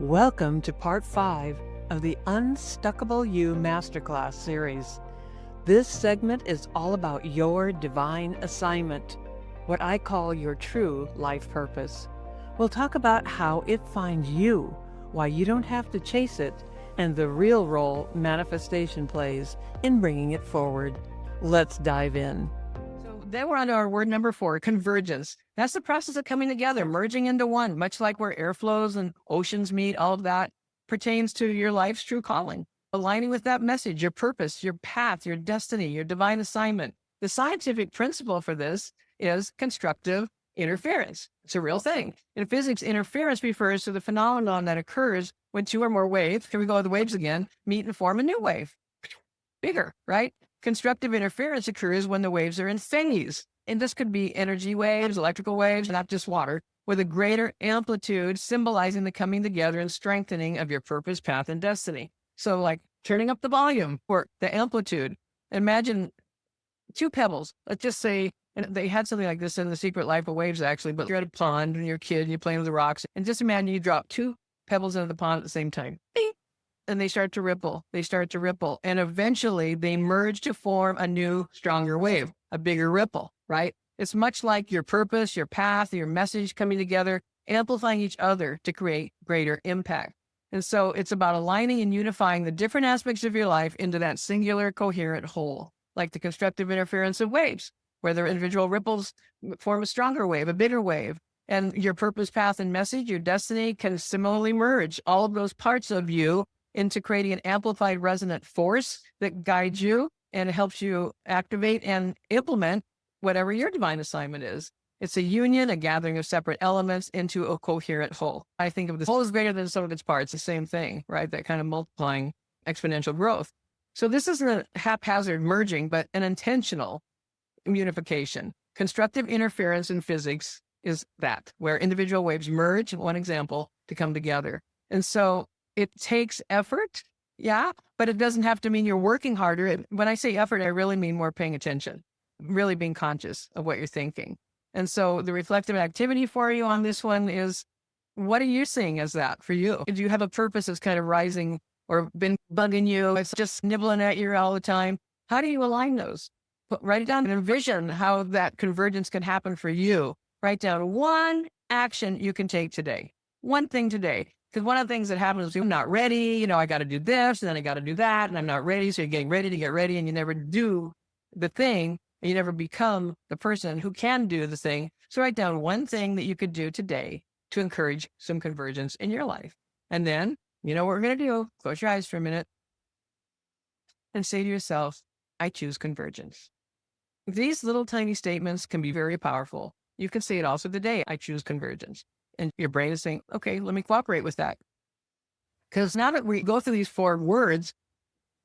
Welcome to part 5 of the Unstuckable You Masterclass series. This segment is all about your divine assignment, what I call your true life purpose. We'll talk about how it finds you, why you don't have to chase it, and the real role manifestation plays in bringing it forward. Let's dive in. So then we're on to our word number 4, convergence. That's the process of coming together, merging into one, much like where air flows and oceans meet. All of that pertains to your life's true calling, aligning with that message, your purpose, your path, your destiny, your divine assignment. The scientific principle for this is constructive interference. It's a real thing. In physics, interference refers to the phenomenon that occurs when two or more waves, here we go with the waves again, meet and form a new wave. Bigger, right? Constructive interference occurs when the waves are in phase. And this could be energy waves, electrical waves, not just water, with a greater amplitude symbolizing the coming together and strengthening of your purpose, path, and destiny. So like turning up the volume or the amplitude. Imagine two pebbles. Let's just say, and they had something like this in The Secret Life of Waves, actually, but you're at a pond and you're a kid and you're playing with the rocks. And just imagine you drop two pebbles into the pond at the same time. Bing! And they start to ripple. They start to ripple. And eventually they merge to form a new, stronger wave, a bigger ripple, right? It's much like your purpose, your path, your message coming together, amplifying each other to create greater impact. And so it's about aligning and unifying the different aspects of your life into that singular, coherent whole, like the constructive interference of waves, where their individual ripples form a stronger wave, a bigger wave. And your purpose, path, and message, your destiny can similarly merge all of those parts of you into creating an amplified resonant force that guides you and helps you activate and implement whatever your divine assignment is. It's a union, a gathering of separate elements into a coherent whole. I think of this whole is greater than the sum of its parts, the same thing, right? That kind of multiplying exponential growth. So this isn't a haphazard merging, but an intentional unification. Constructive interference in physics is that, where individual waves merge, one example, to come together. And so it takes effort, yeah, but it doesn't have to mean you're working harder. When I say effort, I really mean more paying attention, really being conscious of what you're thinking. And so the reflective activity for you on this one is, what are you seeing as that for you? Do you have a purpose that's kind of rising or been bugging you? It's just nibbling at you all the time. How do you align those? Write it down and envision how that convergence can happen for you. Write down one action you can take today, one thing today. Because one of the things that happens is I'm not ready, I got to do this, and then I got to do that, and I'm not ready. So you're getting ready to get ready, and you never do the thing, and you never become the person who can do the thing. So write down one thing that you could do today to encourage some convergence in your life. And then, you know what we're going to do? Close your eyes for a minute and say to yourself, I choose convergence. These little tiny statements can be very powerful. You can say it also today, I choose convergence. And your brain is saying, okay, let me cooperate with that. Because now that we go through these 4 words,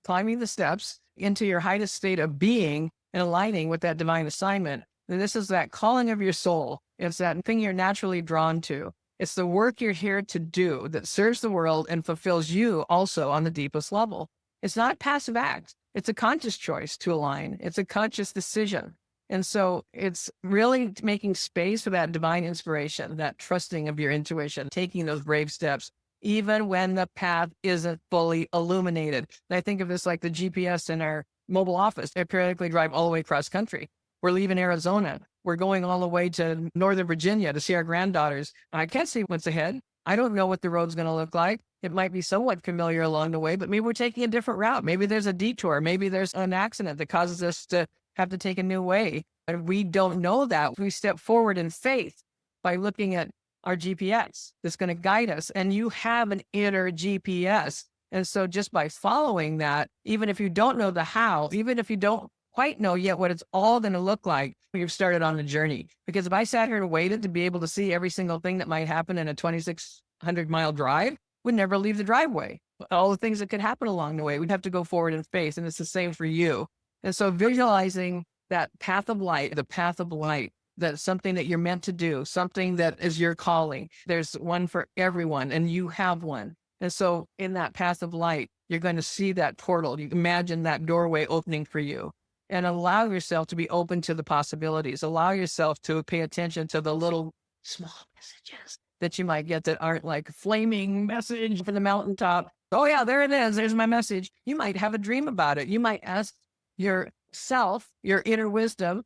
climbing the steps into your highest state of being and aligning with that divine assignment, then this is that calling of your soul. It's that thing you're naturally drawn to. It's the work you're here to do that serves the world and fulfills you also on the deepest level. It's not a passive act. It's a conscious choice to align. It's a conscious decision. And so it's really making space for that divine inspiration, that trusting of your intuition, taking those brave steps, even when the path isn't fully illuminated. And I think of this like the GPS in our mobile office. I periodically drive all the way across country. We're leaving Arizona. We're going all the way to Northern Virginia to see our granddaughters. I can't see what's ahead. I don't know what the road's going to look like. It might be somewhat familiar along the way, but maybe we're taking a different route. Maybe there's a detour. Maybe there's an accident that causes us to have to take a new way. And we don't know that. We step forward in faith by looking at our GPS that's going to guide us. And you have an inner GPS. And so just by following that, even if you don't know the how, even if you don't quite know yet what it's all going to look like, you've started on the journey. Because if I sat here and waited to be able to see every single thing that might happen in a 2,600-mile drive, we'd never leave the driveway. All the things that could happen along the way, we'd have to go forward in faith. And it's the same for you. And so visualizing that path of light, the path of light, that's something that you're meant to do, something that is your calling. There's one for everyone, and you have one. And so in that path of light, you're going to see that portal. You imagine that doorway opening for you. And allow yourself to be open to the possibilities. Allow yourself to pay attention to the little small messages that you might get that aren't like flaming message from the mountaintop. Oh yeah, there it is. There's my message. You might have a dream about it. You might ask yourself, your inner wisdom,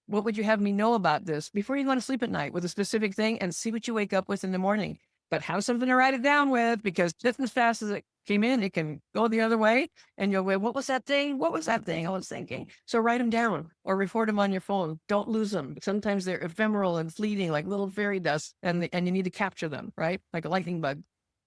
what would you have me know about this before you go to sleep at night with a specific thing, and see what you wake up with in the morning. But have something to write it down with, because just as fast as it came in, it can go the other way. And you'll go, what was that thing? What was that thing I was thinking? So write them down or record them on your phone. Don't lose them. Sometimes they're ephemeral and fleeting, like little fairy dust, and you need to capture them, right? Like a lightning bug.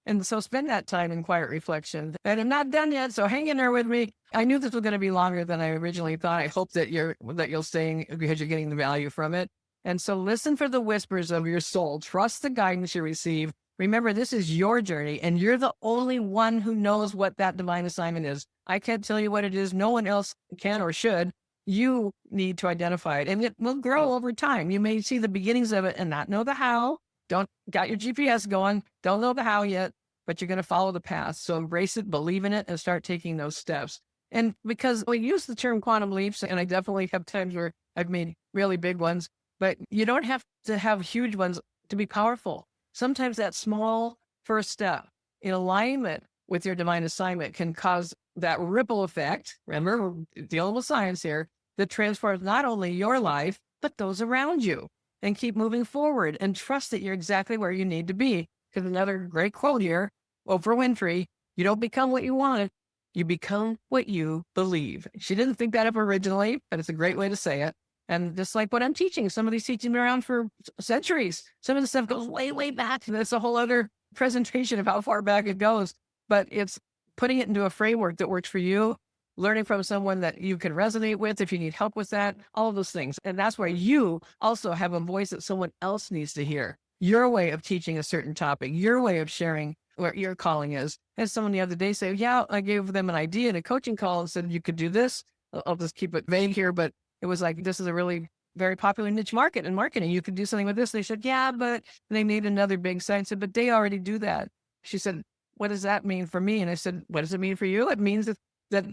And so spend that time in quiet reflection. And I'm not done yet, so hang in there with me. I knew this was going to be longer than I originally thought. I hope that you'll stay because you're getting the value from it. And so listen for the whispers of your soul. Trust the guidance you receive. Remember, this is your journey, and you're the only one who knows what that divine assignment is. I can't tell you what it is. No one else can or should. You need to identify it, and it will grow over time. You may see the beginnings of it and not know the how. Don't got your GPS going. Don't know the how yet, but you're going to follow the path. So embrace it, believe in it, and start taking those steps. And because we use the term quantum leaps, and I definitely have times where I've made really big ones, but you don't have to have huge ones to be powerful. Sometimes that small first step in alignment with your divine assignment can cause that ripple effect. Remember, we're dealing with science here, that transforms not only your life, but those around you. And keep moving forward and trust that you're exactly where you need to be. Because another great quote here, Oprah Winfrey, you don't become what you want, you become what you believe. She didn't think that up originally, but it's a great way to say it. And just like what I'm teaching, some of these teachings have been around for centuries. Some of the stuff goes way, way back. And that's a whole other presentation of how far back it goes. But it's putting it into a framework that works for you, learning from someone that you can resonate with if you need help with that, all of those things. And that's where you also have a voice that someone else needs to hear. Your way of teaching a certain topic, your way of sharing what your calling is. As someone the other day said, yeah, I gave them an idea in a coaching call and said, you could do this. I'll just keep it vague here, but it was like, this is a really very popular niche market in marketing. You could do something with this. They said, yeah, but they need another big site. I said, but they already do that. She said, what does that mean for me? And I said, what does it mean for you? It means that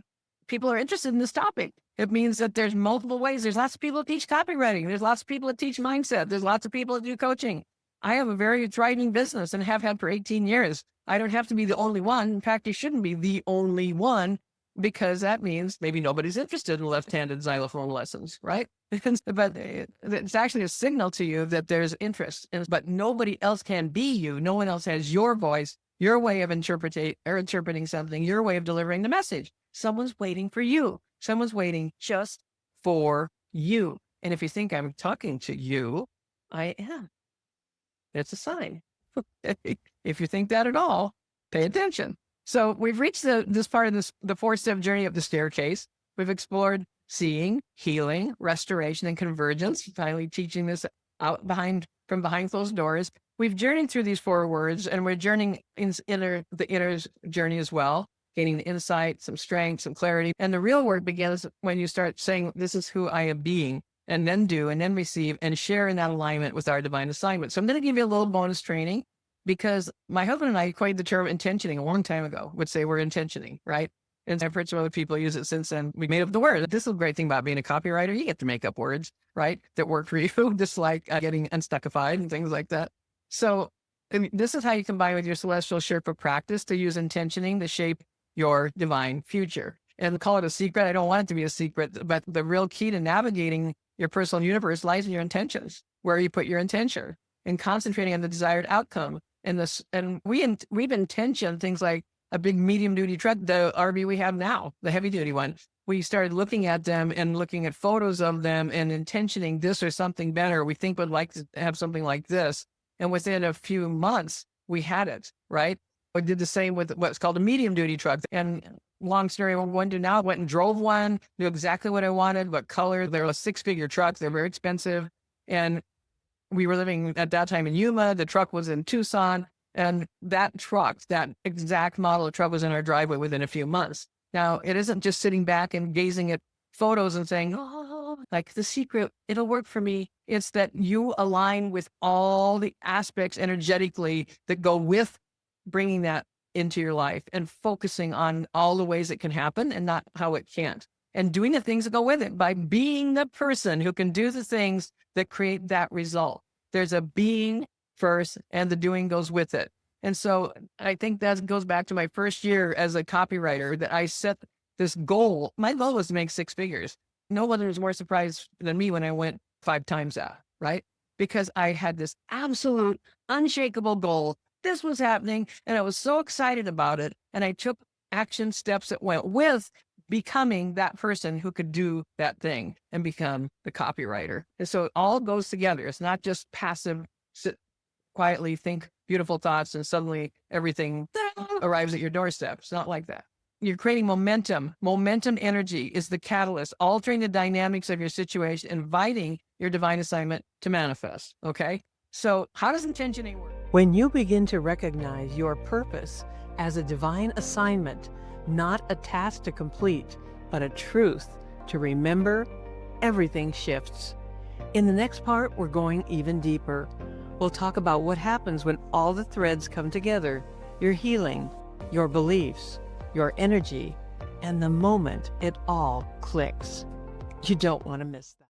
people are interested in this topic. It means that there's multiple ways. There's lots of people that teach copywriting. There's lots of people that teach mindset. There's lots of people that do coaching. I have a very thriving business and have had for 18 years. I don't have to be the only one. In fact, you shouldn't be the only one, because that means maybe nobody's interested in left-handed xylophone lessons, right? But it's actually a signal to you that there's interest. But nobody else can be you. No one else has your voice, your way of interpreting something, your way of delivering the message. Someone's waiting for you. Someone's waiting just for you. And if you think I'm talking to you, I am. It's a sign. If you think that at all, pay attention. So we've reached this part of the 4-step journey of the staircase. We've explored seeing, healing, restoration, and convergence, finally teaching this out from behind closed doors. We've journeyed through these 4 words, and we're journeying in the inner journey as well, gaining the insight, some strength, some clarity. And the real work begins when you start saying, this is who I am being, and then do, and then receive, and share in that alignment with our divine assignment. So I'm going to give you a little bonus training, because my husband and I coined the term intentioning a long time ago, would say we're intentioning, right? And I've heard some other people use it since then. We made up the word. This is a great thing about being a copywriter. You get to make up words, right, that work for you, just like getting unstuckified and things like that. So this is how you combine with your celestial Sherpa practice to use intentioning to shape your divine future. And call it a secret. I don't want it to be a secret, but the real key to navigating your personal universe lies in your intentions, where you put your intention, and concentrating on the desired outcome. And we've intentioned things like a big medium duty truck, the RV we have now, the heavy duty one. We started looking at them and looking at photos of them and intentioning this or something better. We think we'd like to have something like this. And within a few months, we had it, right? We did the same with what's called a medium duty truck. And long story, we're going to now, went and drove one, knew exactly what I wanted, what color. They're a 6-figure truck. They're very expensive. And we were living at that time in Yuma. The truck was in Tucson. And that truck, that exact model of truck, was in our driveway within a few months. Now, it isn't just sitting back and gazing at photos and saying, oh, like the secret, it'll work for me. It's that you align with all the aspects energetically that go with bringing that into your life and focusing on all the ways it can happen and not how it can't. And doing the things that go with it by being the person who can do the things that create that result. There's a being first and the doing goes with it. And so I think that goes back to my first year as a copywriter, that I set this goal. My goal was to make 6 figures. No one was more surprised than me when I went 5 times that, right? Because I had this absolute unshakable goal. This was happening and I was so excited about it. And I took action steps that went with becoming that person who could do that thing and become the copywriter. And so it all goes together. It's not just passive, sit quietly, think beautiful thoughts, and suddenly everything arrives at your doorstep. It's not like that. You're creating momentum. Momentum energy is the catalyst, altering the dynamics of your situation, inviting your divine assignment to manifest. Okay. So how does intentioning work? When you begin to recognize your purpose as a divine assignment, not a task to complete, but a truth to remember, everything shifts. In the next part, we're going even deeper. We'll talk about what happens when all the threads come together, your healing, your beliefs, your energy, and the moment it all clicks. You don't want to miss that.